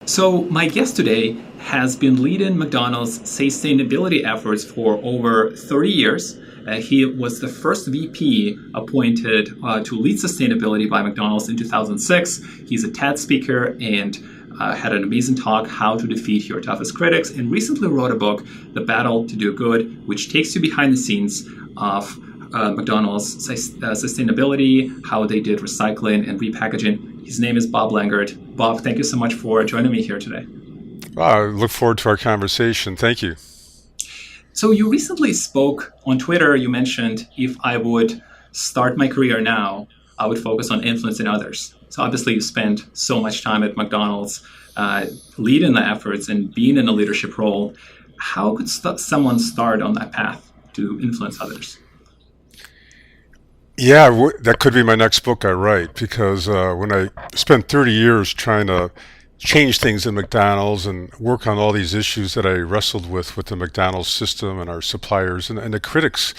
So, my guest today has been leading McDonald's sustainability efforts for over 30 years. He was the first VP appointed to lead sustainability by McDonald's in 2006. He's a TED speaker and had an amazing talk, How to Defeat Your Toughest Critics, and recently wrote a book, The Battle to Do Good, which takes you behind the scenes of McDonald's sustainability, how they did recycling and repackaging. His name is Bob Langert. Bob, thank you so much for joining me here today. I look forward to our conversation. Thank you. So you recently spoke on Twitter. You mentioned if I would start my career now, I would focus on influencing others. So obviously you spent so much time at McDonald's leading the efforts and being in a leadership role. How could someone start on that path to influence others? Yeah, that could be my next book I write because when I spent 30 years trying to change things in McDonald's and work on all these issues that I wrestled with the McDonald's system and our suppliers and the critics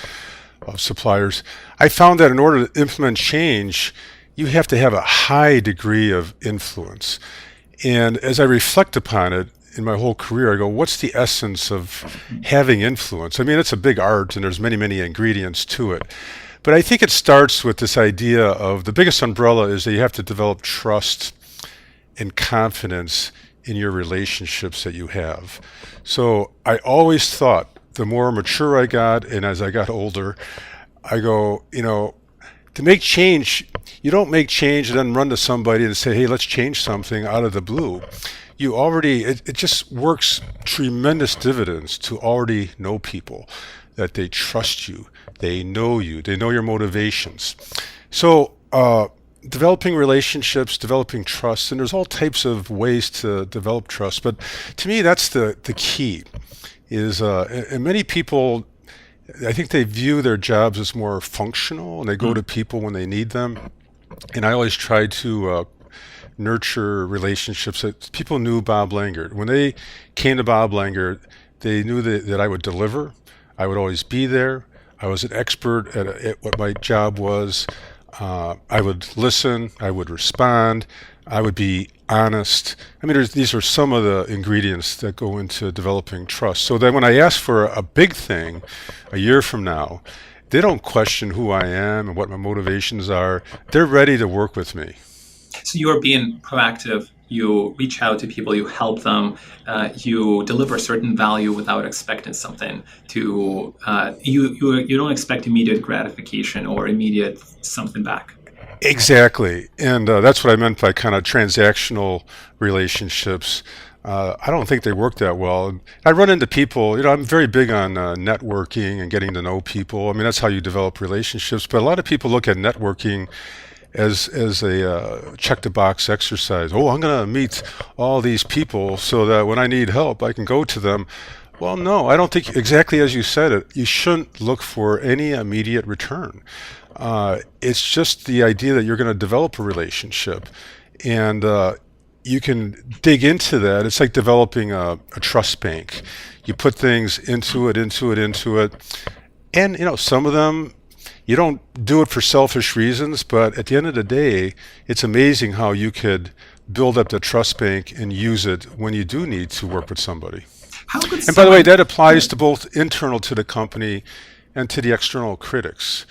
of suppliers, I found that in order to implement change, you have to have a high degree of influence. And as I reflect upon it in my whole career, I go, what's the essence of having influence? I mean, it's a big art and there's many, many ingredients to it. But I think it starts with this idea of the biggest umbrella is that you have to develop trust and confidence in your relationships that you have. So I always thought the more mature I got and as I got older, I go, to make change, you don't make change and then run to somebody and say, hey, let's change something out of the blue. It just works tremendous dividends to already know people, that they trust you, they know your motivations. So developing relationships, developing trust, and there's all types of ways to develop trust. But to me, that's the key. And many people, I think they view their jobs as more functional, and they go to people when they need them. And I always try to nurture relationships that people knew Bob Langert. When they came to Bob Langert, they knew that I would deliver. I would always be there. I was an expert at what my job was. I would listen. I would respond. I would be honest. I mean, these are some of the ingredients that go into developing trust. So that when I ask for a big thing a year from now, they don't question who I am and what my motivations are. They're ready to work with me. So you're being proactive. You reach out to people, you help them, you deliver certain value without expecting something to, you don't expect immediate gratification or immediate something back. Exactly. And that's what I meant by kind of transactional relationships. I don't think they work that well. I run into people, I'm very big on networking and getting to know people. I mean, that's how you develop relationships. But a lot of people look at networking as a check the box exercise. Oh, I'm going to meet all these people so that when I need help, I can go to them. Well, no, I don't think exactly as you said it. You shouldn't look for any immediate return. It's just the idea that you're going to develop a relationship, and you can dig into that. It's like developing a trust bank. You put things into it, and some of them you don't do it for selfish reasons, but at the end of the day, it's amazing how you could build up the trust bank and use it when you do need to work with somebody. And by the way, that applies to both internal to the company and to the external critics.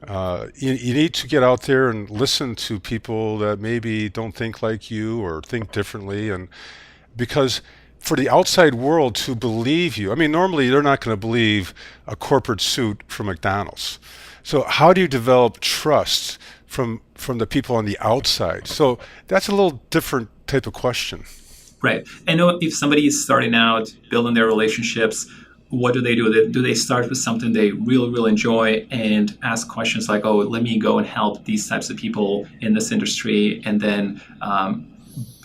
You need to get out there and listen to people that maybe don't think like you or think differently, and because for the outside world to believe you, I mean, normally they're not going to believe a corporate suit from McDonald's. So how do you develop trust from the people on the outside? So that's a little different type of question. Right. I know if somebody is starting out, building their relationships, what do? Do they start with something they really, really enjoy and ask questions like, oh, let me go and help these types of people in this industry, and then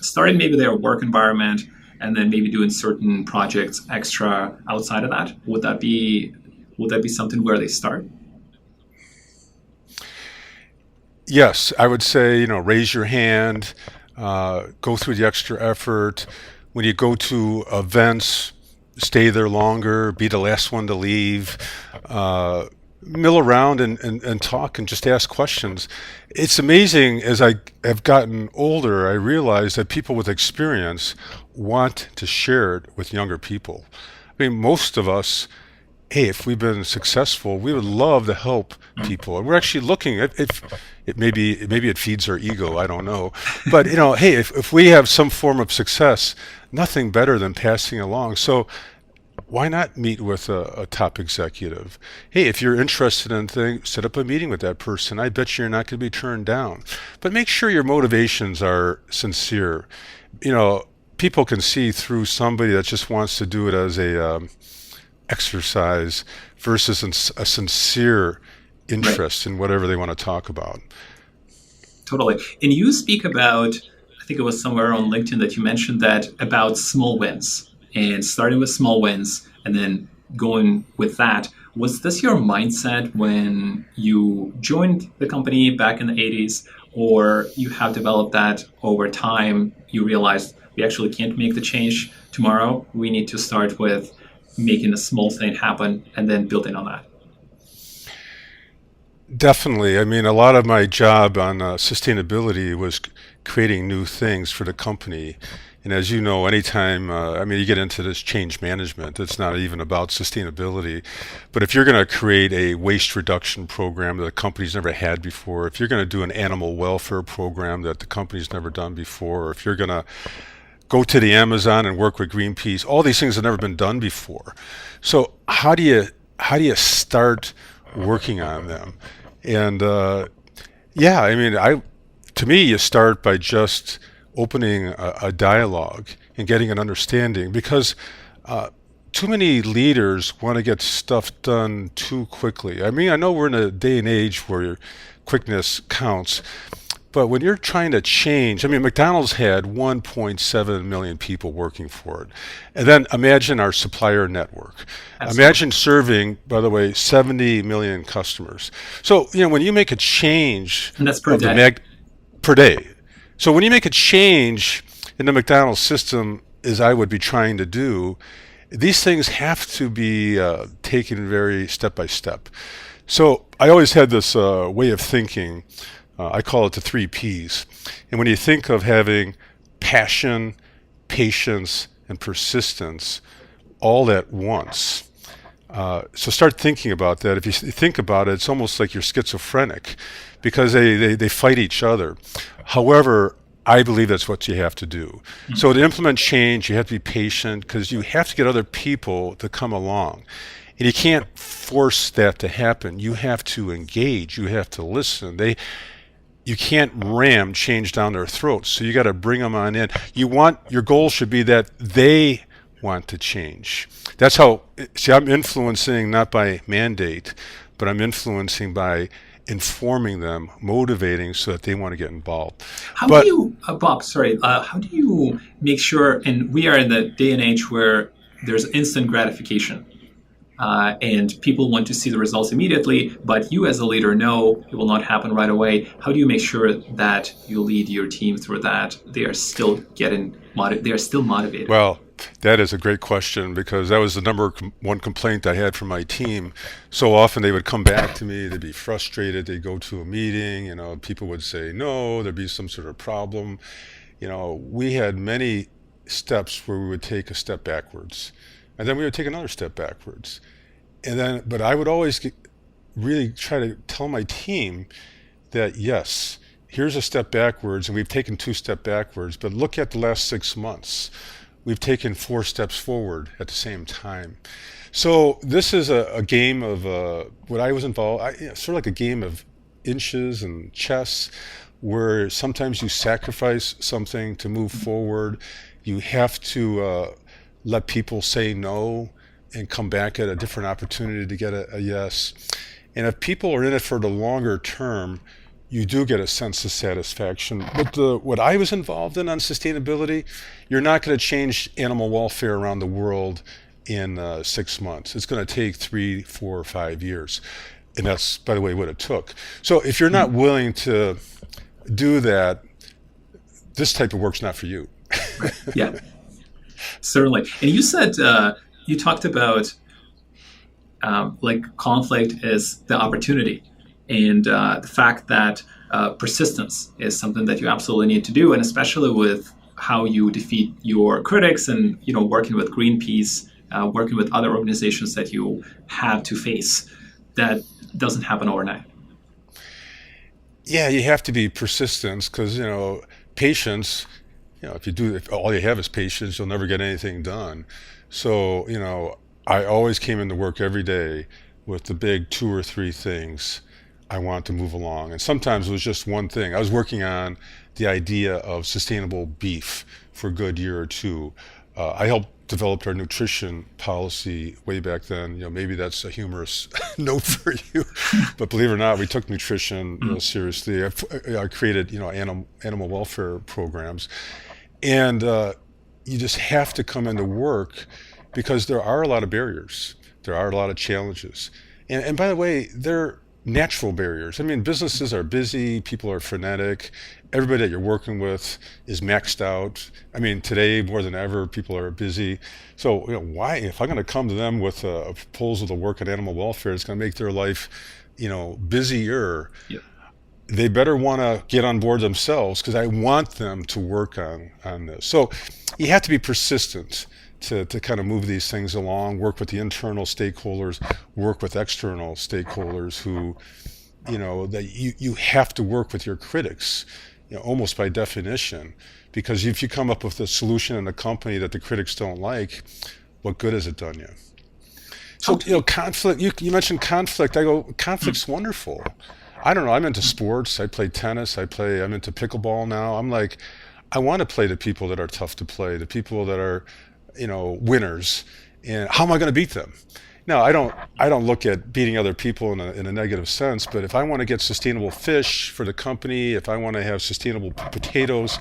starting maybe their work environment and then maybe doing certain projects extra outside of that? Would that be something where they start? Yes, I would say, raise your hand, go through the extra effort. When you go to events, stay there longer, be the last one to leave. mill around and talk and just ask questions. It's amazing as I have gotten older, I realize that people with experience want to share it with younger people. I mean, most of us, hey, if we've been successful, we would love to help people. And we're actually looking at if maybe it feeds our ego, I don't know. But hey, if we have some form of success, nothing better than passing along. So why not meet with a top executive? Hey, if you're interested in things, set up a meeting with that person. I bet you're not going to be turned down. But make sure your motivations are sincere. People can see through somebody that just wants to do it as a exercise versus a sincere interest in whatever they want to talk about. Totally. And you speak about, I think it was somewhere on LinkedIn that you mentioned that about small wins and starting with small wins and then going with that. Was this your mindset when you joined the company back in the 80s, or you have developed that over time? You realized we actually can't make the change tomorrow. We need to start with making a small thing happen and then building on that. Definitely. I mean, a lot of my job on sustainability was creating new things for the company. And as you know, anytime, you get into this change management, it's not even about sustainability. But if you're going to create a waste reduction program that the company's never had before, if you're going to do an animal welfare program that the company's never done before, or if you're going to go to the Amazon and work with Greenpeace, all these things have never been done before. So how do you start working on them? And to me, you start by just opening a dialogue and getting an understanding, because too many leaders want to get stuff done too quickly. I mean, I know we're in a day and age where quickness counts, but when you're trying to change, I mean, McDonald's had 1.7 million people working for it. And then imagine our supplier network. Absolutely. Imagine serving, by the way, 70 million customers. So, when you make a change, and that's per day. Per day. So when you make a change in the McDonald's system, as I would be trying to do, these things have to be taken very step by step. So I always had this way of thinking. I call it the 3 Ps. And when you think of having passion, patience, and persistence all at once, so start thinking about that. If you think about it, it's almost like you're schizophrenic, because they fight each other. However, I believe that's what you have to do. Mm-hmm. So to implement change, you have to be patient, because you have to get other people to come along. And you can't force that to happen. You have to engage. You have to listen. You can't ram change down their throats. So you got to bring them on in. Your goal should be that they want to change. That's how, I'm influencing not by mandate, but I'm influencing by informing them, motivating, so that they want to get involved. Bob, how do you make sure, and we are in the day and age where there's instant gratification, and people want to see the results immediately, but you as a leader know it will not happen right away. How do you make sure that you lead your team through that? They are still motivated. Well, that is a great question, because that was the number one complaint I had from my team. So often they would come back to me, they'd be frustrated, they'd go to a meeting, people would say no, there'd be some sort of problem. We had many steps where we would take a step backwards, and then we would take another step backwards. But I would always really try to tell my team that, yes, here's a step backwards, and we've taken 2 steps backwards, but look at the last 6 months. We've taken 4 steps forward at the same time. So this is a game of what I was involved, sort of like a game of inches and chess, where sometimes you sacrifice something to move forward. You have to let people say no and come back at a different opportunity to get a yes. And if people are in it for the longer term, you do get a sense of satisfaction. But what I was involved in on sustainability, you're not going to change animal welfare around the world in 6 months. It's going to take 3, 4, 5 years. And that's, by the way, what it took. So if you're not willing to do that, this type of work's not for you. Yeah, certainly. And you said, you talked about like conflict is the opportunity, and the fact that persistence is something that you absolutely need to do, and especially with how you defeat your critics, and working with Greenpeace, working with other organizations that you have to face, that doesn't happen overnight. Yeah, you have to be persistent because, patience, if all you have is patience, you'll never get anything done. So, I always came into work every day with the big two or three things I want to move along. And sometimes it was just one thing. I was working on the idea of sustainable beef for a good year or two. I helped develop our nutrition policy way back then. Maybe that's a humorous note for you, but believe it or not, we took nutrition seriously. I created, animal welfare programs, and you just have to come into work because there are a lot of barriers. There are a lot of challenges, and by the way, they're natural barriers. I mean, businesses are busy, people are frenetic, everybody that you're working with is maxed out. I mean, today more than ever, people are busy. So, why, if I'm going to come to them with a proposal to work on animal welfare, it's going to make their life, busier. Yeah. They better want to get on board themselves because I want them to work on this. So you have to be persistent to kind of move these things along, work with the internal stakeholders, work with external stakeholders who, that you have to work with your critics, almost by definition, because if you come up with a solution in a company that the critics don't like, what good has it done you? So, conflict, you mentioned conflict. I go, conflict's wonderful. I don't know, I'm into sports, I play tennis, I'm into pickleball now. I'm like, I want to play the people that are tough to play, the people that are, winners, and how am I going to beat them? Now, I don't look at beating other people in a negative sense, but if I want to get sustainable fish for the company, if I want to have sustainable potatoes,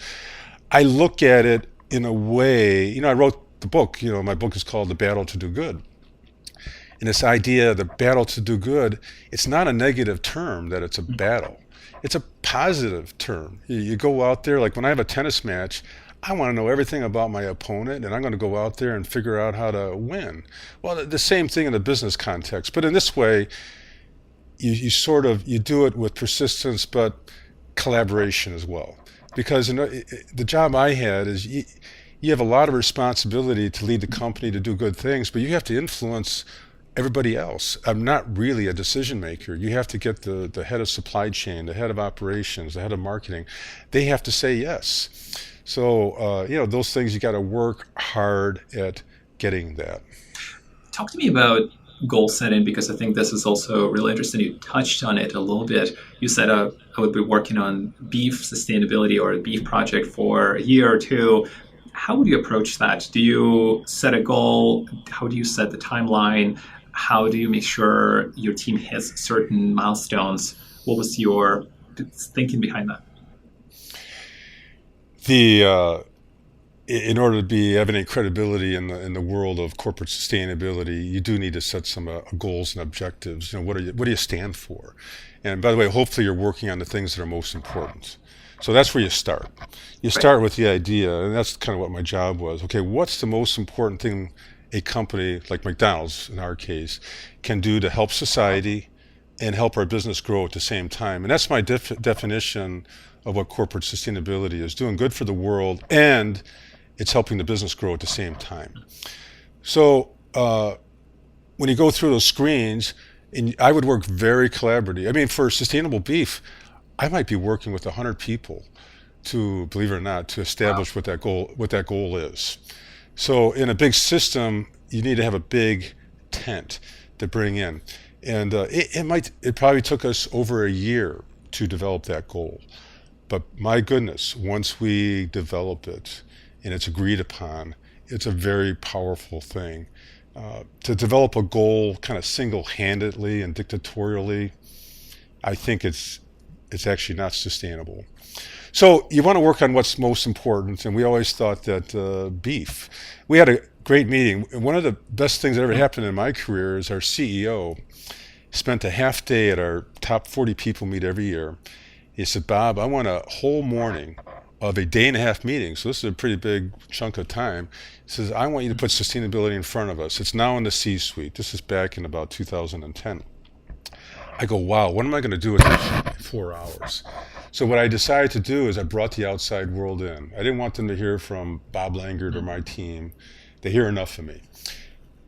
I look at it in a way, I wrote the book, my book is called The Battle to Do Good. And this idea, the battle to do good, it's not a negative term that it's a battle. It's a positive term. You go out there, like when I have a tennis match, I want to know everything about my opponent, and I'm going to go out there and figure out how to win. Well, the same thing in the business context, but in this way, you do it with persistence, but collaboration as well. Because the job I had is you have a lot of responsibility to lead the company to do good things, but you have to influence everybody else. I'm not really a decision maker. You have to get the head of supply chain, the head of operations, the head of marketing. They have to say yes. So, those things you got to work hard at getting that. Talk to me about goal setting, because I think this is also really interesting. You touched on it a little bit. You said I would be working on beef sustainability or a beef project for a year or two. How would you approach that? Do you set a goal? How do you set the timeline? How do you make sure your team hits certain milestones? What was your thinking behind that? In order to have any credibility in the world of corporate sustainability, you do need to set some goals and objectives. What do you stand for? And by the way, hopefully you're working on the things that are most important. So that's where you start. You start with the idea, and that's kind of what my job was. Okay, what's the most important thing a company like McDonald's, in our case, can do to help society and help our business grow at the same time? And that's my definition of what corporate sustainability is: doing good for the world, and it's helping the business grow at the same time. So when you go through those screens, and I would work very collaboratively. I mean, for sustainable beef, I might be working with 100 people to, believe it or not, to establish what that goal is. So in a big system, you need to have a big tent to bring in, and it probably took us over a year to develop that goal. But my goodness, once we develop it and it's agreed upon, it's a very powerful thing. To develop a goal kind of single-handedly and dictatorially, I think it's actually not sustainable. So you want to work on what's most important, and we always thought that beef. We had a great meeting. One of the best things that ever happened in my career is our CEO spent a half day at our top 40 people meet every year. He said, "Bob, I want a whole morning of a day and a half meeting. So this is a pretty big chunk of time. He says, I want you to put sustainability in front of us. It's now in the C-suite. This is back in about 2010. I go, wow, what am I going to do with this 4 hours? So what I decided to do is I brought the outside world in. I didn't want them to hear from Bob Langert or my team. They hear enough of me.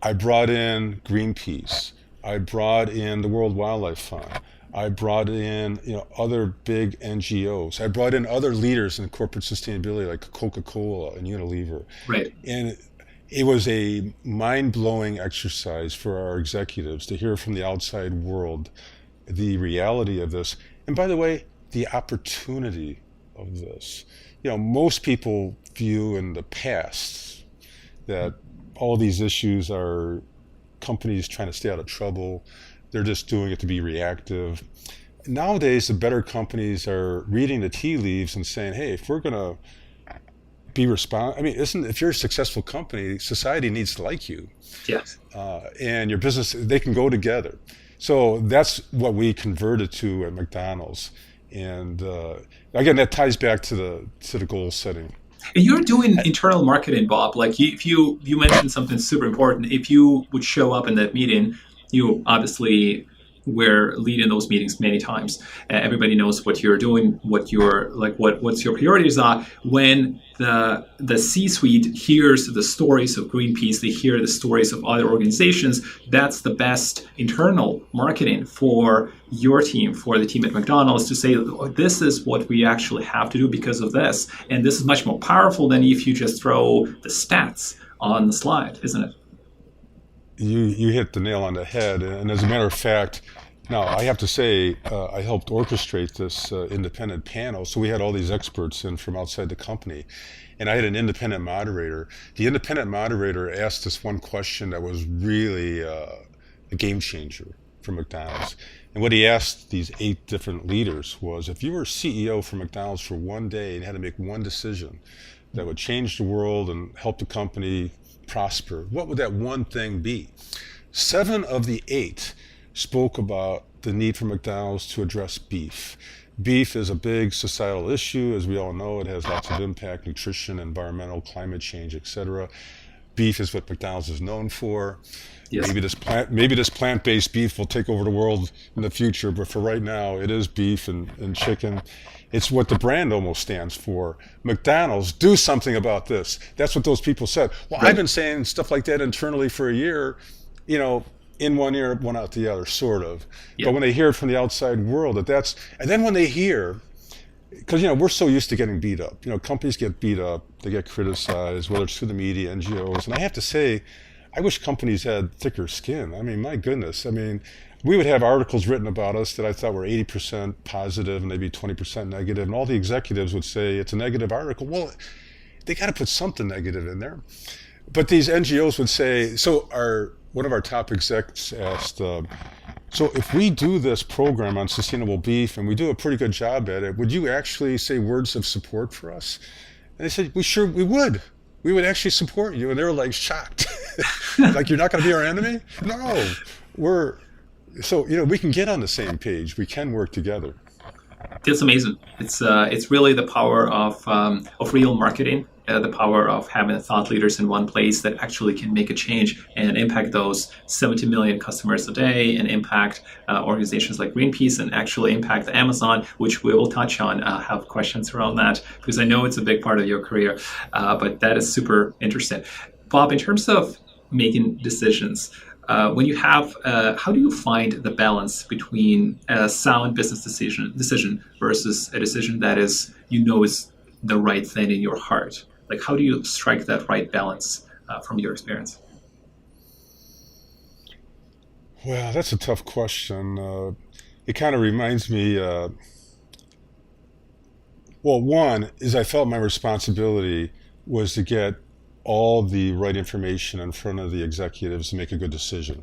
I brought in Greenpeace. I brought in the World Wildlife Fund. I brought in, other big NGOs. I brought in other leaders in corporate sustainability like Coca-Cola and Unilever. Right. And it was a mind-blowing exercise for our executives to hear from the outside world the reality of this. And by the way, the opportunity of this. Most people view in the past that all these issues are companies trying to stay out of trouble. They're just doing it to be reactive. Nowadays, the better companies are reading the tea leaves and saying, hey, if we're going to be if you're a successful company, society needs to like you. Yes. And your business, they can go together. So that's what we converted to at McDonald's. And again, that ties back to the goal setting. And you're doing internal marketing, Bob. Like if you mentioned something super important. If you would show up in that meeting, you obviously were leading those meetings many times. Everybody knows what you're doing, what's your priorities are. When the C-suite hears the stories of Greenpeace, they hear the stories of other organizations. That's the best internal marketing for your team, for the team at McDonald's, to say, this is what we actually have to do because of this. And this is much more powerful than if you just throw the stats on the slide, isn't it? You hit the nail on the head. And as a matter of fact, now I have to say, I helped orchestrate this independent panel. So we had all these experts in from outside the company. And I had an independent moderator. The independent moderator asked us one question that was really a game changer for McDonald's. And what he asked these 8 different leaders was, if you were CEO for McDonald's for one day and had to make one decision that would change the world and help the company prosper, what would that one thing be? 7 of the 8 spoke about the need for McDonald's to address beef. Beef is a big societal issue. As we all know, it has lots of impact: nutrition, environmental, climate change, etc. Beef is what McDonald's is known for. Yes. Maybe this plant-based beef will take over the world in the future, but for right now, it is beef and chicken. It's what the brand almost stands for. McDonald's, do something about this. That's what those people said. Well, right. I've been saying stuff like that internally for a year, in one ear, one out the other, sort of. Yeah. But when they hear it from the outside world, and then when they hear, because, we're so used to getting beat up. Companies get beat up, they get criticized, whether it's through the media, NGOs. And I have to say, I wish companies had thicker skin. My goodness. We would have articles written about us that I thought were 80% positive and maybe 20% negative, and all the executives would say it's a negative article. Well, they got to put something negative in there. But these NGOs would say, one of our top execs asked, so if we do this program on sustainable beef and we do a pretty good job at it, would you actually say words of support for us? And they said, we would. We would actually support you. And they were like shocked. Like, you're not going to be our enemy? No, so, we can get on the same page. We can work together. That's amazing. It's really the power of real marketing, the power of having thought leaders in one place that actually can make a change and impact those 70 million customers a day, and impact organizations like Greenpeace, and actually impact Amazon, which we will touch on. Have questions around that, because I know it's a big part of your career, but that is super interesting. Bob, in terms of making decisions, when you have, how do you find the balance between a sound business decision versus a decision that is the right thing in your heart? Like, how do you strike that right balance from your experience? Well, that's a tough question. It kind of reminds me, one is I felt my responsibility was to get all the right information in front of the executives to make a good decision.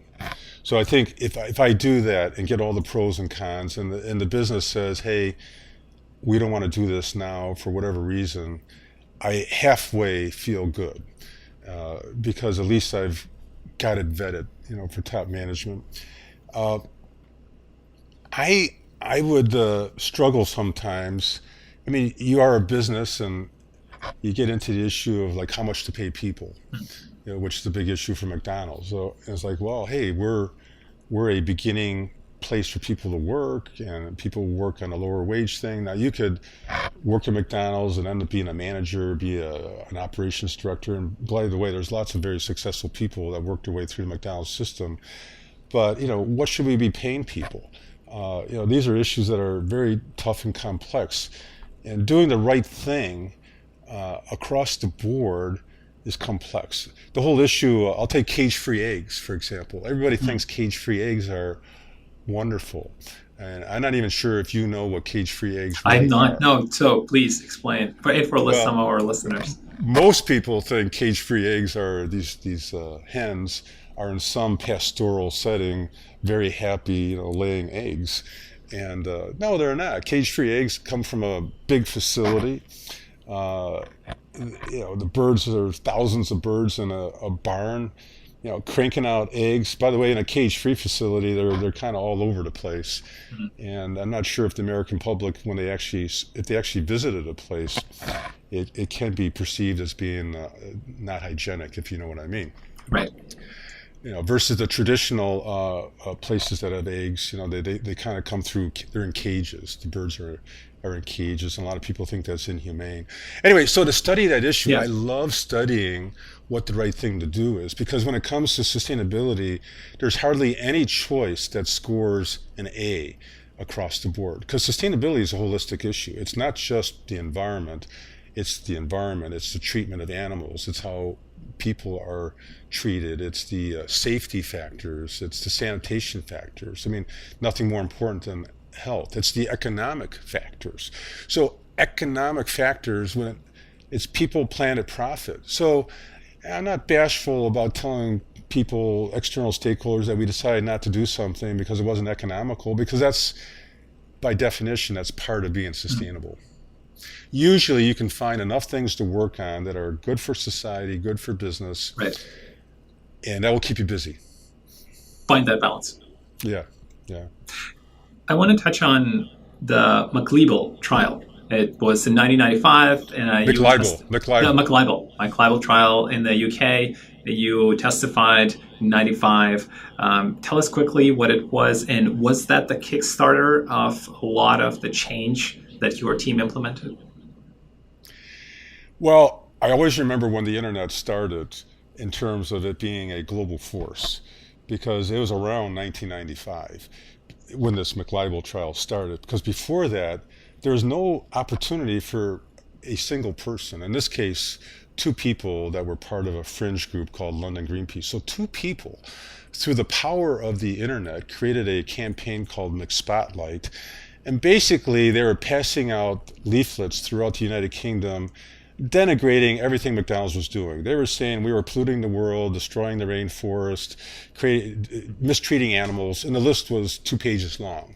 So I think if I do that and get all the pros and cons, and the business says, hey, we don't want to do this now for whatever reason, I halfway feel good, because at least I've got it vetted, for top management. I would struggle sometimes I mean, you are a business, and you get into the issue of like how much to pay people, which is a big issue for McDonald's. So it's like, well, hey, we're a beginning place for people to work, and people work on a lower wage thing. Now you could work at McDonald's and end up being a manager, be an operations director. And by the way, there's lots of very successful people that work their way through the McDonald's system. But what should we be paying people? These are issues that are very tough and complex, and doing the right thing across the board is complex. The whole issue, I'll take cage-free eggs, for example. Everybody thinks cage-free eggs are wonderful. And I'm not even sure if you know what cage-free eggs really I'm not. are. No, so please explain for some of our listeners. Most people think cage-free eggs are these hens are in some pastoral setting, very happy, laying eggs. And no, they're not. Cage-free eggs come from a big facility. The birds, there's thousands of birds in a barn, cranking out eggs. By the way, in a cage-free facility, they're kind of all over the place. And I'm not sure if the American public, if they actually visited a place, it can be perceived as being not hygienic, if you know what I mean. Right. Versus the traditional places that have eggs, they kind of come through, they're in cages. The birds are in cages, and a lot of people think that's inhumane. Anyway, so to study that issue, Yeah. I love studying what the right thing to do is, because when it comes to sustainability, there's hardly any choice that scores an A across the board, because sustainability is a holistic issue. It's not just the environment, it's the treatment of animals, it's how people are treated, it's the safety factors, it's the sanitation factors. I mean, nothing more important than health. It's the economic factors. So economic factors, when it's people, planet, profit. So I'm not bashful about telling people, external stakeholders, that we decided not to do something because it wasn't economical, because that's, by definition, that's part of being sustainable. Usually you can find enough things to work on that are good for society, good for business, Right. and that will keep you busy. Find that balance. Yeah. I want to touch on the McLeibel trial. It was in 1995. McLeibel trial in the UK. You testified in 95. Tell us quickly what it was, and was that the Kickstarter of a lot of the change that your team implemented? Well, I always remember when the internet started in terms of it being a global force, because it was around 1995 when this McLeibel trial started. Because before that, there was no opportunity for a single person, in this case, two people that were part of a fringe group called London Greenpeace. So two people, through the power of the internet, created a campaign called McSpotlight. And basically, they were passing out leaflets throughout the United Kingdom denigrating everything McDonald's was doing. They were saying we were polluting the world, destroying the rainforest, mistreating animals, and the list was 2 pages long.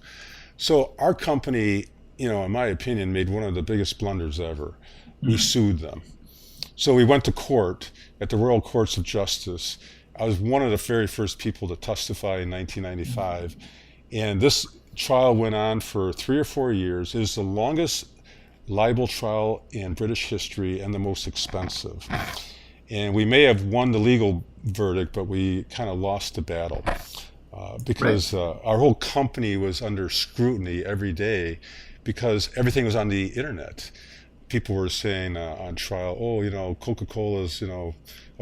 So our company, in my opinion, made one of the biggest blunders ever. We sued them. So we went to court at the Royal Courts of Justice. I was one of the very first people to testify in 1995. And this trial went on for 3 or 4 years. It is the longest libel trial in British history and the most expensive. And we may have won the legal verdict, but we kind of lost the battle because our whole company was under scrutiny every day because everything was on the internet. People were saying on trial, Coca-Cola is, a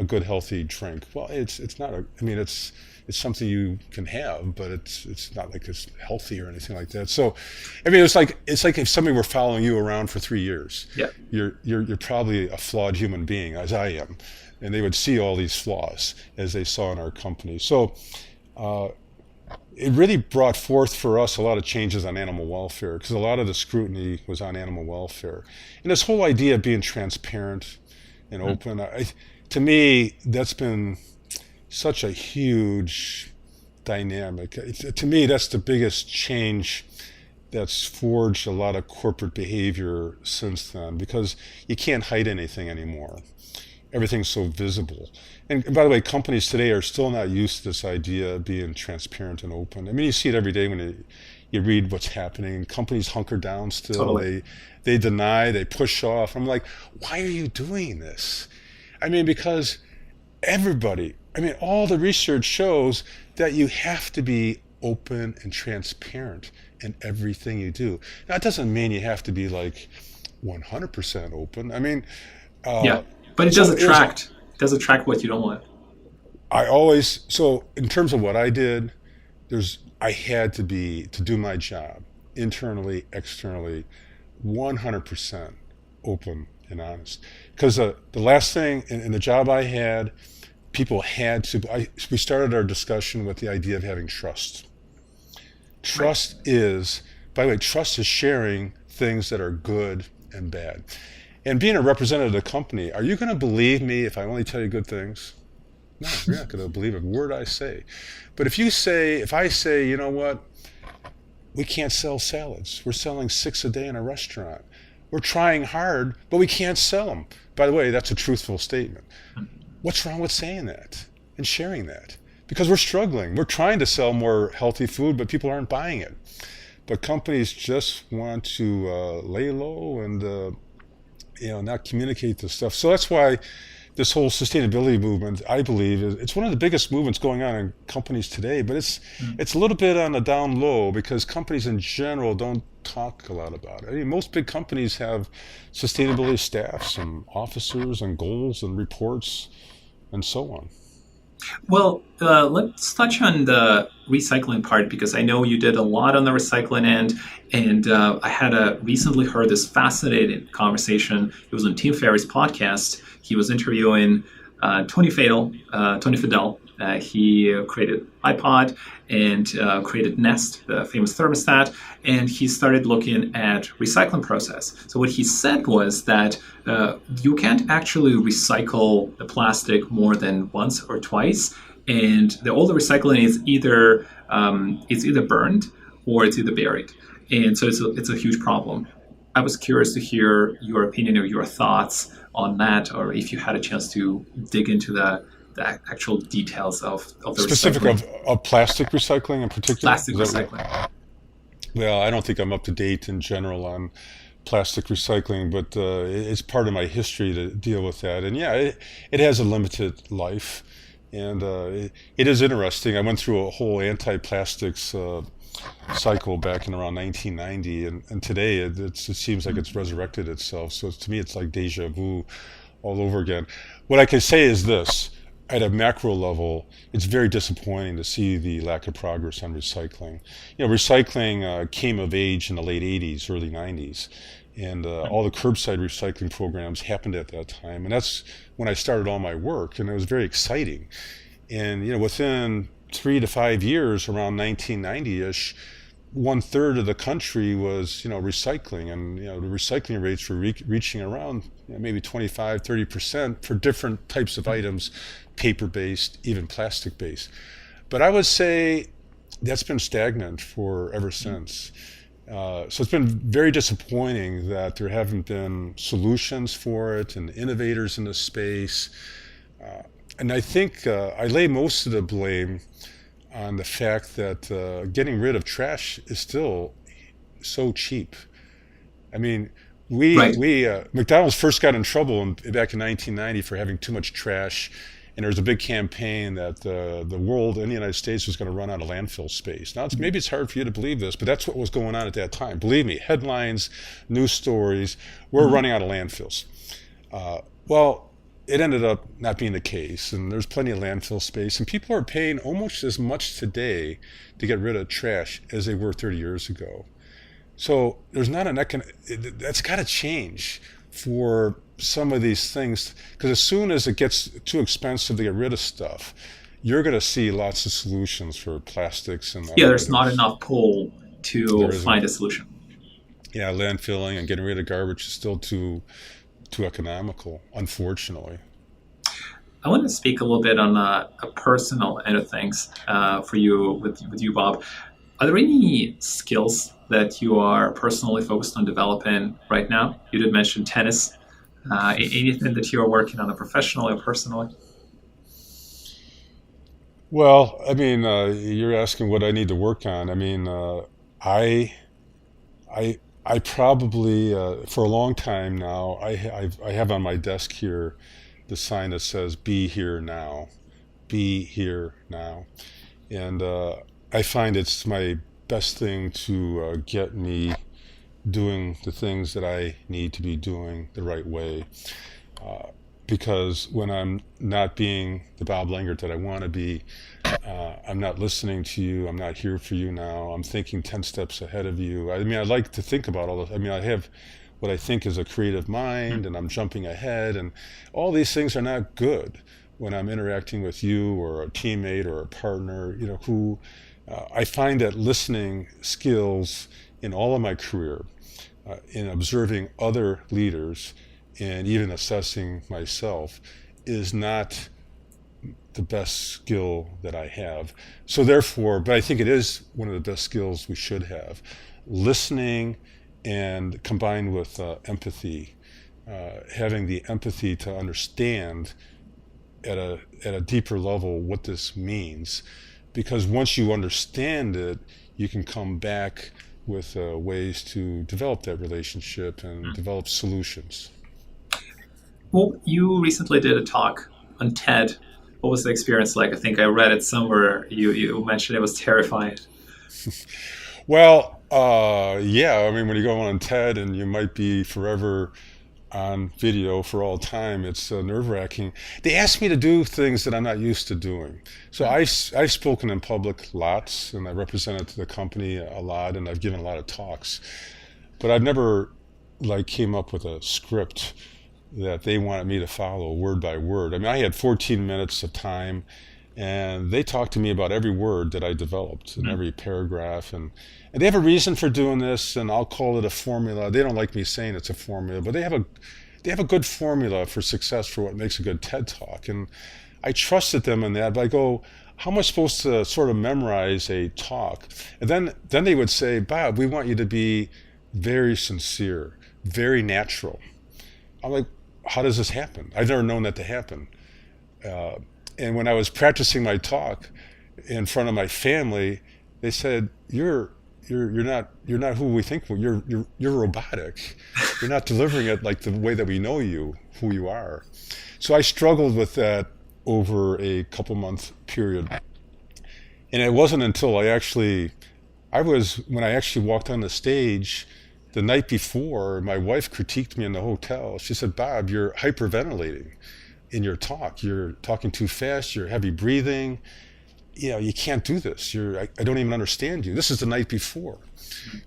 good healthy drink. Well, it's not it's something you can have, but it's not like it's healthy or anything like that. So, it's like if somebody were following you around for 3 years. Yeah. You're probably a flawed human being, as I am, and they would see all these flaws as they saw in our company. So, it really brought forth for us a lot of changes on animal welfare, because a lot of the scrutiny was on animal welfare, and this whole idea of being transparent and open. To me, that's been such a huge dynamic. To me, that's the biggest change that's forged a lot of corporate behavior since then, because you can't hide anything anymore. Everything's so visible. And by the way, companies today are still not used to this idea of being transparent and open. You see it every day when you read what's happening. Companies hunker down still. Totally. They deny, they push off. I'm like, why are you doing this? I mean, because all the research shows that you have to be open and transparent in everything you do. Now, it doesn't mean you have to be like 100% open. I mean, yeah, but it does attract what you don't want. So in terms of what I did, I had to do my job internally, externally, 100% open and honest. Because the last thing in the job I had, people had to, we started our discussion with the idea of having trust. Trust is, by the way, trust is sharing things that are good and bad. And being a representative of the company, are you going to believe me if I only tell you good things? No, you're not going to believe a word I say. But if I say, you know what, we can't sell salads. We're selling 6 a day in a restaurant. We're trying hard, but we can't sell them. By the way, that's a truthful statement. What's wrong with saying that and sharing that? Because we're struggling. We're trying to sell more healthy food, but people aren't buying it. But companies just want to lay low and not communicate this stuff. So that's why this whole sustainability movement, I believe, it's one of the biggest movements going on in companies today. But it's a little bit on the down low because companies in general don't talk a lot about it. I mean, most big companies have sustainability staffs and officers and goals and reports and so on. Well, let's touch on the recycling part because I know you did a lot on the recycling end, and I had recently heard this fascinating conversation. It was on Tim Ferriss' podcast. He was interviewing Tony Fadell. He created iPod and created Nest, the famous thermostat, and he started looking at recycling process. So what he said was that you can't actually recycle the plastic more than once or twice, and all the recycling is either burned or it's either buried, and so it's a huge problem. I was curious to hear your opinion or your thoughts on that, or if you had a chance to dig into the actual details of the specific recycling. of plastic recycling in particular. Plastic recycling. Well, I don't think I'm up to date in general on plastic recycling, but it's part of my history to deal with that. And yeah, it has a limited life, and it is interesting. I went through a whole anti-plastics cycle back in around 1990, and today it seems like it's resurrected itself. So to me, it's like deja vu all over again. What I can say is this. At a macro level, it's very disappointing to see the lack of progress on recycling. Recycling came of age in the late 80s, early 90s, and all the curbside recycling programs happened at that time. And that's when I started all my work, and it was very exciting. And within 3 to 5 years, around 1990-ish, 1/3 of the country was, recycling, and the recycling rates were reaching around maybe 25-30% for different types of items, paper-based, even plastic-based. But I would say that's been stagnant for ever since. So it's been very disappointing that there haven't been solutions for it and innovators in this space. And I think I lay most of the blame on the fact that getting rid of trash is still so cheap. I mean, McDonald's first got in trouble back in 1990 for having too much trash, and there was a big campaign that the world and the United States was going to run out of landfill space. Now, maybe it's hard for you to believe this, but that's what was going on at that time. Believe me, headlines, news stories, we're running out of landfills. Well, it ended up not being the case, and there's plenty of landfill space, and people are paying almost as much today to get rid of trash as they were 30 years ago. So there's not that's got to change for some of these things, because as soon as it gets too expensive to get rid of stuff, you're going to see lots of solutions for plastics and there's not enough pull to find a solution. Yeah, landfilling and getting rid of garbage is still too economical, unfortunately. I want to speak a little bit on a personal end of things for you, with you, Bob. Are there any skills that you are personally focused on developing right now? You did mention tennis. Anything that you are working on professionally or personally? Well, I mean, you're asking what I need to work on. I mean, I I probably for a long time now I have on my desk here the sign that says "Be here now," "Be here now," and I find it's my best thing to get me doing the things that I need to be doing the right way. Because when I'm not being the Bob Langert that I want to be, I'm not listening to you. I'm not here for you now. I'm thinking 10 steps ahead of you. I mean, I like to think about all this. I mean, I have what I think is a creative mind, and I'm jumping ahead, and all these things are not good when I'm interacting with you or a teammate or a partner, you know, who I find that listening skills in all of my career, in observing other leaders and even assessing myself, is not the best skill that I have. So therefore, but I think it is one of the best skills we should have. Listening and combined with empathy, having the empathy to understand at a deeper level what this means. Because once you understand it, you can come back with ways to develop that relationship and develop solutions. Well, you recently did a talk on TED. What was the experience like? I think I read it somewhere. You mentioned it was terrifying. Well, yeah, I mean, when you go on TED and you might be forever on video for all time, it's nerve-wracking. They ask me to do things that I'm not used to doing. So I've spoken in public lots, and I represented the company a lot, and I've given a lot of talks. But I've never came up with a script that they wanted me to follow word by word. I mean, I had 14 minutes of time, and they talked to me about every word that I developed and every paragraph, and they have a reason for doing this, and I'll call it a formula. They don't like me saying it's a formula, but they have a good formula for success for what makes a good TED Talk, and I trusted them in that. But I go, how am I supposed to sort of memorize a talk? And then they would say, Bob, we want you to be very sincere, very natural. I'm like, how does this happen? I've never known that to happen. And when I was practicing my talk in front of my family, they said, "You're not who we think. You're robotic. You're not delivering it like the way that we know you, who you are." So I struggled with that over a couple-month period, and it wasn't until when I actually walked on the stage the night before. My wife critiqued me in the hotel. She said, "Bob, you're hyperventilating in your talk. You're talking too fast. You're heavy breathing. You know, you can't do this. I don't even understand you." This is the night before,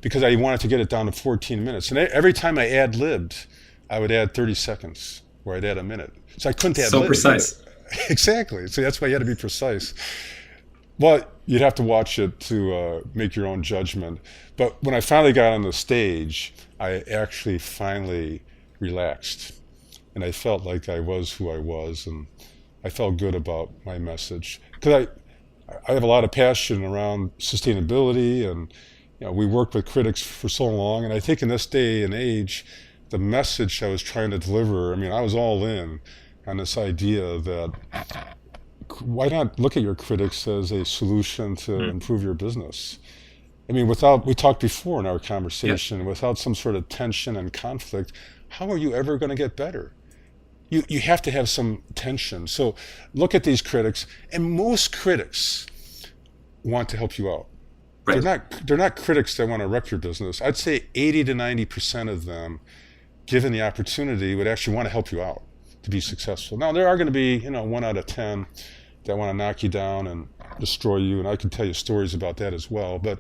because I wanted to get it down to 14 minutes. And every time I ad-libbed, I would add 30 seconds, or I'd add a minute. So I couldn't ad-lib. So precise. Exactly. So that's why you had to be precise. But you'd have to watch it to make your own judgment. But when I finally got on the stage, I actually finally relaxed. And I felt like I was who I was, and I felt good about my message. Because I have a lot of passion around sustainability, and we worked with critics for so long. And I think in this day and age, the message I was trying to deliver, I mean, I was all in on this idea that why not look at your critics as a solution to improve your business? I mean, we talked before in our conversation, without some sort of tension and conflict, how are you ever going to get better? You have to have some tension. So look at these critics, and most critics want to help you out. Right. They're not critics that want to wreck your business. I'd say 80 to 90% of them, given the opportunity, would actually want to help you out to be successful. Now, there are going to be 1 out of 10 that want to knock you down and destroy you, and I can tell you stories about that as well. But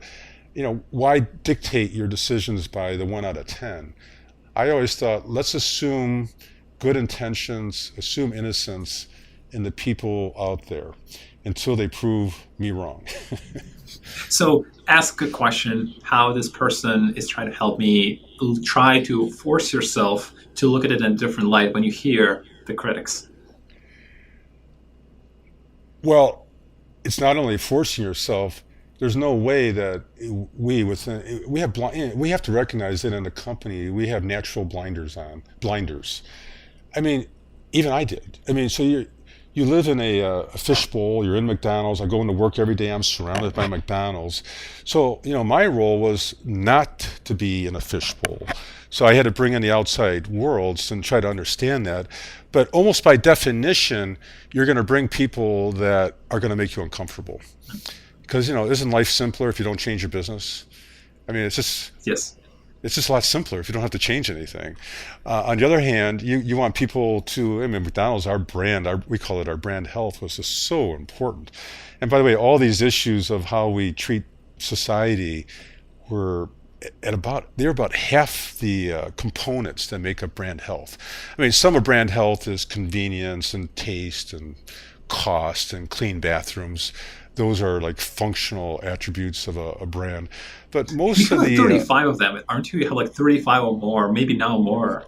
why dictate your decisions by the 1 out of 10? I always thought, let's assume good intentions, assume innocence in the people out there until they prove me wrong. So ask a question, how this person is trying to help me. Try to force yourself to look at it in a different light when you hear the critics. Well, it's not only forcing yourself. There's no way that we have to recognize that in the company we have natural blinders. I mean, even I did. I mean, so you live in a fishbowl. You're in McDonald's. I go into work every day. I'm surrounded by McDonald's. So, my role was not to be in a fishbowl. So I had to bring in the outside worlds and try to understand that. But almost by definition, you're going to bring people that are going to make you uncomfortable. Because, isn't life simpler if you don't change your business? I mean, Yes. It's just a lot simpler if you don't have to change anything. On the other hand, you want people to, McDonald's, our brand, we call it our brand health, was just so important. And by the way, all these issues of how we treat society they're about half the components that make up brand health. I mean, some of brand health is convenience and taste and cost and clean bathrooms. Those are like functional attributes of a brand. But most of the 35 of them, aren't you? You have like 35 or more, maybe now more.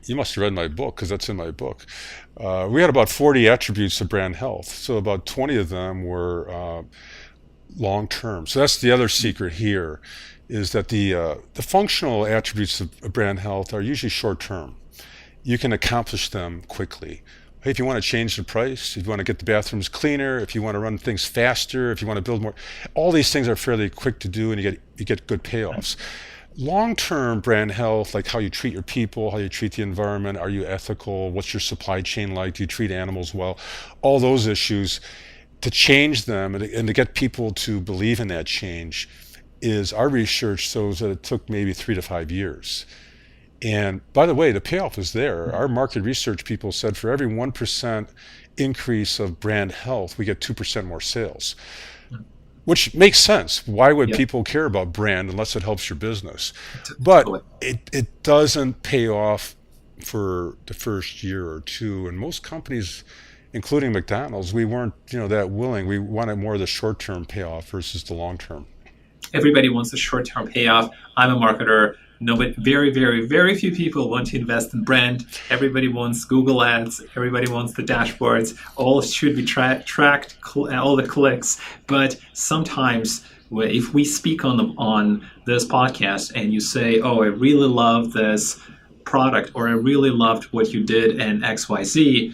You must have read my book, because that's in my book. We had about 40 attributes of brand health. So about 20 of them were long-term. So that's the other secret here, is that the functional attributes of brand health are usually short-term. You can accomplish them quickly. Hey, if you want to change the price, if you want to get the bathrooms cleaner, if you want to run things faster, if you want to build more, all these things are fairly quick to do, and you get good payoffs. Long-term brand health, like how you treat your people, how you treat the environment, are you ethical, what's your supply chain like, do you treat animals well, all those issues, to change them and to get people to believe in that change, is our research shows that it took maybe 3 to 5 years. And by the way, the payoff is there. Our market research people said for every 1% increase of brand health, we get 2% more sales, which makes sense. Why would people care about brand unless it helps your business? But it doesn't pay off for the first year or two. And most companies, including McDonald's, we weren't that willing. We wanted more of the short-term payoff versus the long-term. Everybody wants a short-term payoff. I'm a marketer. Nobody, very, very, very few people want to invest in brand. Everybody wants Google ads. Everybody wants the dashboards. All should be tracked, all the clicks. But sometimes, if we speak on this podcast and you say, "Oh, I really love this product," or "I really loved what you did in XYZ,"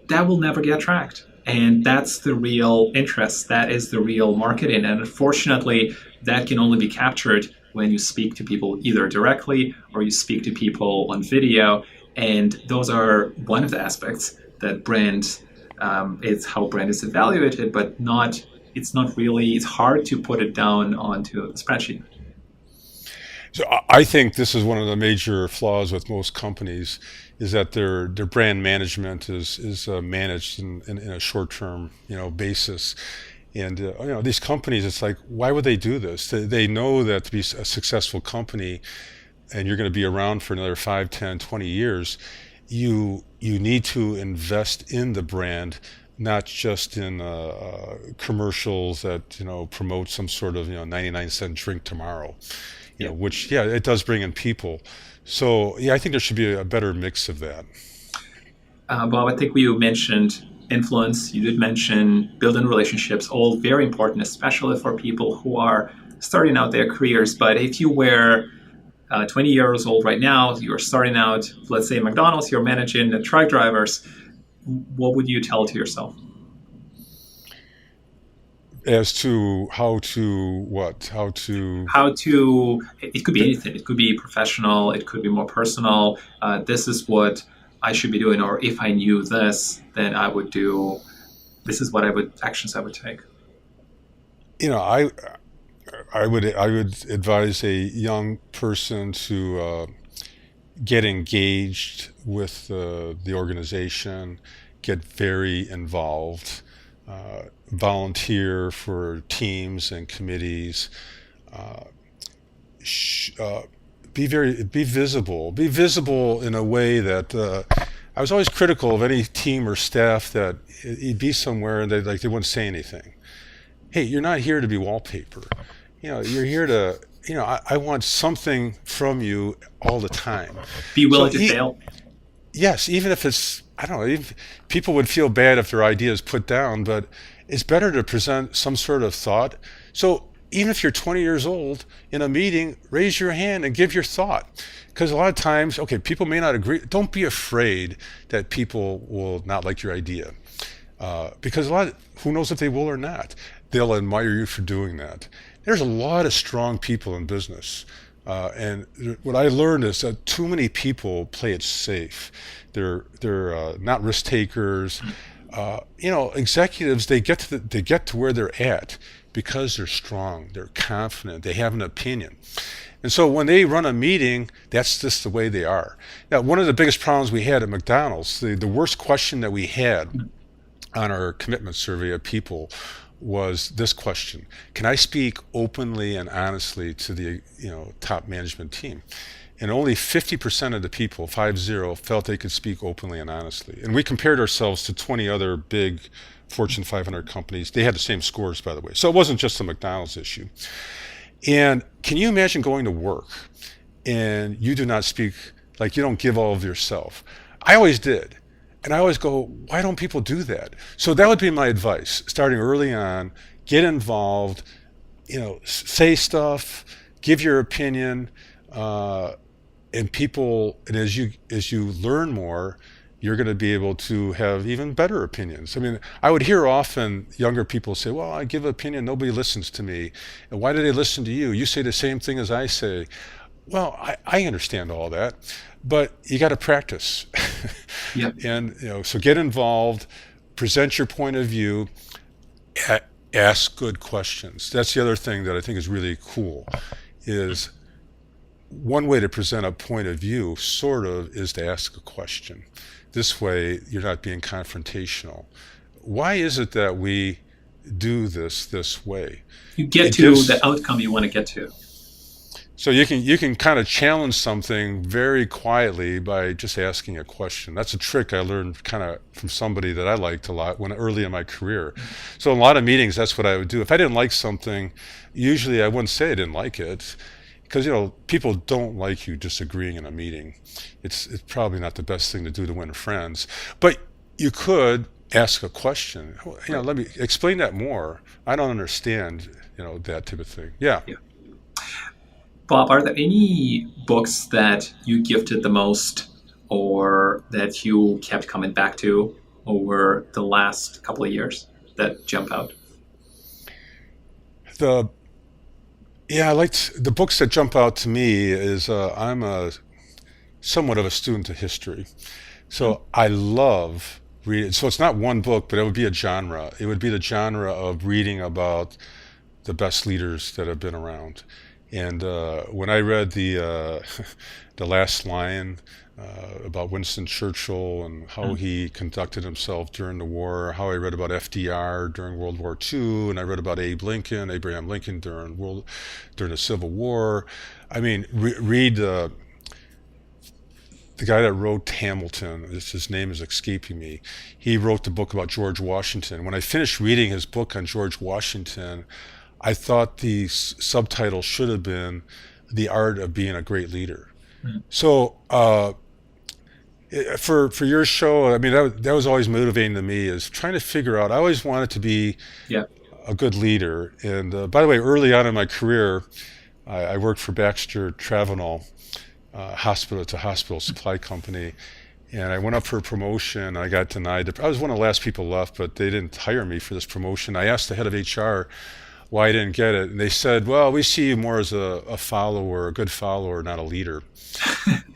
that will never get tracked. And that's the real interest. That is the real marketing. And unfortunately, that can only be captured when you speak to people either directly or you speak to people on video. And those are one of the aspects that brand, it's how brand is evaluated, but it's hard to put it down onto a spreadsheet. So I think this is one of the major flaws with most companies, is that their brand management is managed in a short-term basis. And these companies, it's like, why would they do this? They know that to be a successful company, and you're going to be around for another 5, 10, 20 years, you need to invest in the brand, not just in commercials that promote some sort of 99-cent drink tomorrow, which it does bring in people. So I think there should be a better mix of that. Bob, I think you mentioned influence. You did mention building relationships, all very important, especially for people who are starting out their careers. But if you were 20 years old right now, you're starting out, let's say McDonald's, you're managing the truck drivers, what would you tell to yourself? As to how to, it could be anything. It could be professional, it could be more personal. This is what I should be doing, or if I knew this, then I would do, this is what actions I would take. I would advise a young person to get engaged with the organization, get very involved, volunteer for teams and committees, be visible in a way that I was always critical of any team or staff that you'd be somewhere and they wouldn't say anything. Hey, you're not here to be wallpaper. You're here to, I want something from you all the time. Be willing to fail. Yes, even if it's, I don't know, people would feel bad if their idea is put down, but it's better to present some sort of thought. So even if you're 20 years old in a meeting, raise your hand and give your thought. Because a lot of times, okay, people may not agree. Don't be afraid that people will not like your idea. Because who knows if they will or not. They'll admire you for doing that. There's a lot of strong people in business. And what I learned is that too many people play it safe. They're not risk takers. Executives, they get to where they're at because they're strong, they're confident, they have an opinion. And so when they run a meeting, that's just the way they are. Now, one of the biggest problems we had at McDonald's, the worst question that we had on our commitment survey of people was this question: can I speak openly and honestly to the top management team? And only 50% of the people, 50, felt they could speak openly and honestly. And we compared ourselves to 20 other big Fortune 500 companies. They had the same scores, by the way. So it wasn't just a McDonald's issue. And can you imagine going to work and you do not speak, like you don't give all of yourself? I always did. And I always go, why don't people do that? So that would be my advice, starting early on, get involved, say stuff, give your opinion, and as you learn more, you're going to be able to have even better opinions. I mean, I would hear often younger people say, well, I give an opinion, nobody listens to me. And why do they listen to you? You say the same thing as I say. Well, I understand all that, but you got to practice. Yep. And, so get involved, present your point of view, ask good questions. That's the other thing that I think is really cool, is one way to present a point of view, sort of, is to ask a question. This way, you're not being confrontational. Why is it that we do this way? You get to the outcome you want to get to. So you can kind of challenge something very quietly by just asking a question. That's a trick I learned kind of from somebody that I liked a lot early in my career. So in a lot of meetings, that's what I would do. If I didn't like something, usually I wouldn't say I didn't like it. Because people don't like you disagreeing in a meeting. It's probably not the best thing to do to win friends. But you could ask a question. Let me explain that more. I don't understand, that type of thing. Yeah. Bob, are there any books that you gifted the most, or that you kept coming back to over the last couple of years that jump out? I liked the books that jump out to me. I'm somewhat of a student of history, so I love reading. So it's not one book, but it would be a genre. It would be the genre of reading about the best leaders that have been around. And when I read the Last Lion about Winston Churchill and how he conducted himself during the war, how I read about FDR during World War II, and I read about Abraham Lincoln during the Civil War. I mean, read the guy that wrote Hamilton. His name is escaping me. He wrote the book about George Washington. When I finished reading his book on George Washington, I thought the subtitle should have been The Art of Being a Great Leader. So for your show, I mean, that was always motivating to me, is trying to figure out, I always wanted to be a good leader. And by the way, early on in my career, I worked for Baxter Travenol, hospital supply company. And I went up for a promotion. I got denied. I was one of the last people left, but they didn't hire me for this promotion. I asked the head of HR why I didn't get it. And they said, well, we see you more as a follower, a good follower, not a leader.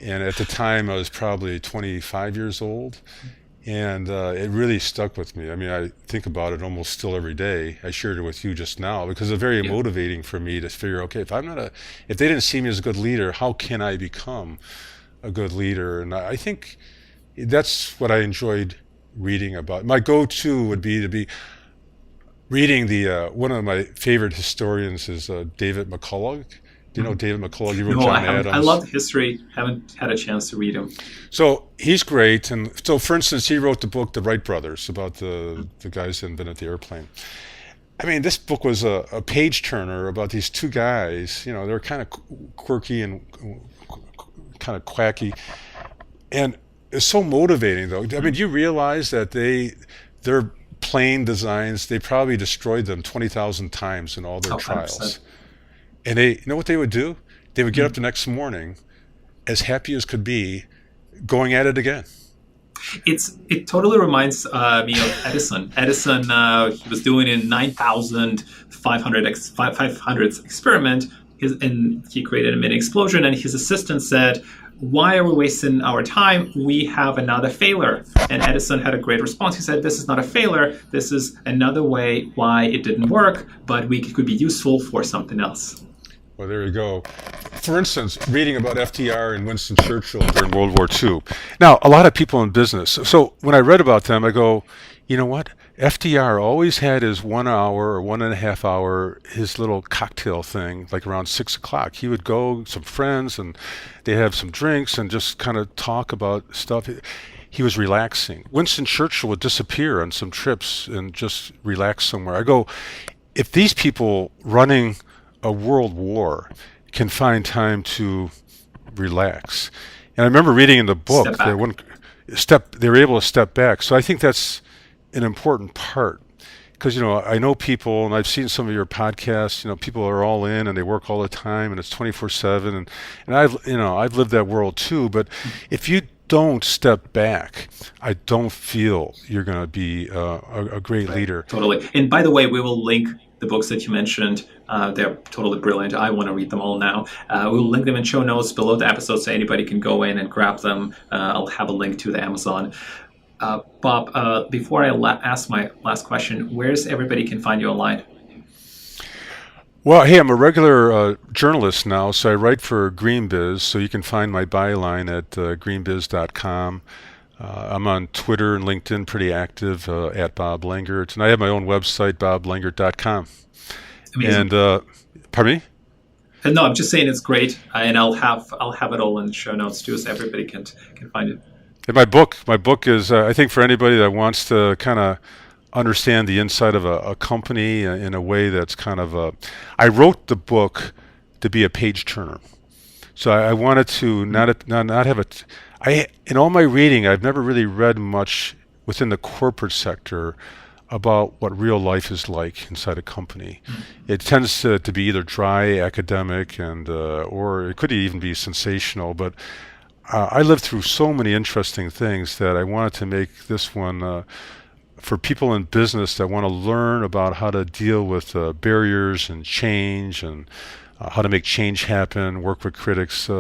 And at the time, I was probably 25 years old. And it really stuck with me. I mean, I think about it almost still every day. I shared it with you just now because it's very motivating for me to figure, okay, if they didn't see me as a good leader, how can I become a good leader? And I think that's what I enjoyed reading about. My go-to would be to be reading one of my favorite historians is David McCullough. Do you know David McCullough? You wrote John Adams. I love history. Haven't had a chance to read him. So he's great. And so, for instance, he wrote the book The Wright Brothers about the guys that invented the airplane. I mean, this book was a page turner about these two guys. You know, they were kind of quirky and kind of quacky, and it's so motivating, though. I mean, do you realize that their plane designs, they probably destroyed them 20,000 times in all their trials. 100%. And you know what they would do? They would get up the next morning as happy as could be, going at it again. It totally reminds me of Edison. Edison, he was doing a 9,500 experiment, and he created a mini explosion. And his assistant said, "Why are we wasting our time? We have another failure." And Edison had a great response. He said, "This is not a failure. This is another way why it didn't work, but we could be useful for something else." Well, there you go. For instance, reading about FDR and Winston Churchill during World War II. Now, a lot of people in business. So when I read about them, I go, you know what? FDR always had his 1 hour or 1.5 hour, his little cocktail thing, like around 6 o'clock. He would go with some friends and they'd have some drinks and just kind of talk about stuff. He was relaxing. Winston Churchill would disappear on some trips and just relax somewhere. I go, if these people running a world war can find time to relax. And I remember reading in the book that they were able to step back. So I think that's an important part. Because, I know people, and I've seen some of your podcasts, people are all in and they work all the time and it's 24/7. And I've lived that world too. But if you don't step back, I don't feel you're going to be a great leader. Totally. And by the way, we will link the books that you mentioned. They're totally brilliant. I want to read them all now. We'll link them in show notes below the episode so anybody can go in and grab them. I'll have a link to the Amazon. Bob, before I ask my last question, where's everybody can find you online? Well, hey, I'm a regular journalist now, so I write for GreenBiz, so you can find my byline at greenbiz.com. I'm on Twitter and LinkedIn, pretty active, at Bob Langert, and I have my own website, boblangert.com. Amazing. And pardon me? No, I'm just saying it's great, and I'll have it all in the show notes too, so everybody can find it. And my book is, I think, for anybody that wants to kind of understand the inside of a company in a way that's kind of I wrote the book to be a page turner, so I wanted to not have it. In all my reading, I've never really read much within the corporate sector about what real life is like inside a company. It tends to be either dry, academic, and or it could even be sensational. But I lived through so many interesting things that I wanted to make this one for people in business that want to learn about how to deal with barriers and change and how to make change happen, work with critics.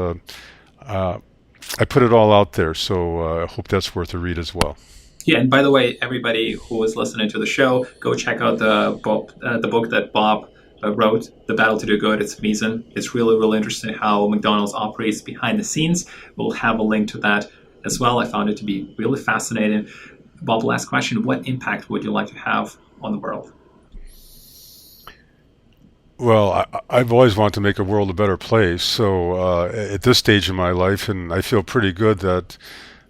I put it all out there, so I hope that's worth a read as well. Yeah, and by the way, everybody who is listening to the show, go check out the book that Bob wrote, The Battle to Do Good. It's amazing. It's really, really interesting how McDonald's operates behind the scenes. We'll have a link to that as well. I found it to be really fascinating. Bob, last question. What impact would you like to have on the world? Well, I've always wanted to make the world a better place. So at this stage in my life, and I feel pretty good that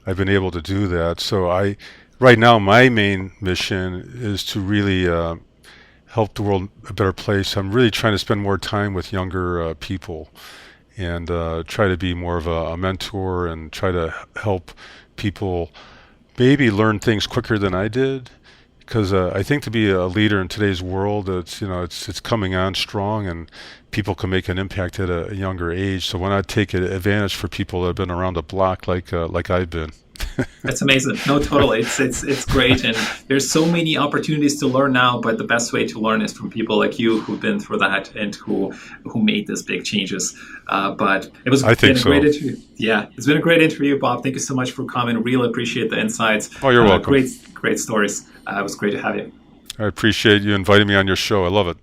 I've been able to do that. So right now, my main mission is to really help the world a better place. I'm really trying to spend more time with younger people and try to be more of a mentor and try to help people maybe learn things quicker than I did. Because I think to be a leader in today's world, it's coming on strong, and people can make an impact at a younger age. So why not take advantage for people that have been around the block like I've been? That's amazing. No, totally. It's great, and there's so many opportunities to learn now. But the best way to learn is from people like you who've been through that and who made these big changes. But it was a great interview. Yeah, it's been a great interview, Bob. Thank you so much for coming. Really appreciate the insights. Oh, you're welcome. Great stories. It was great to have you. I appreciate you inviting me on your show. I love it.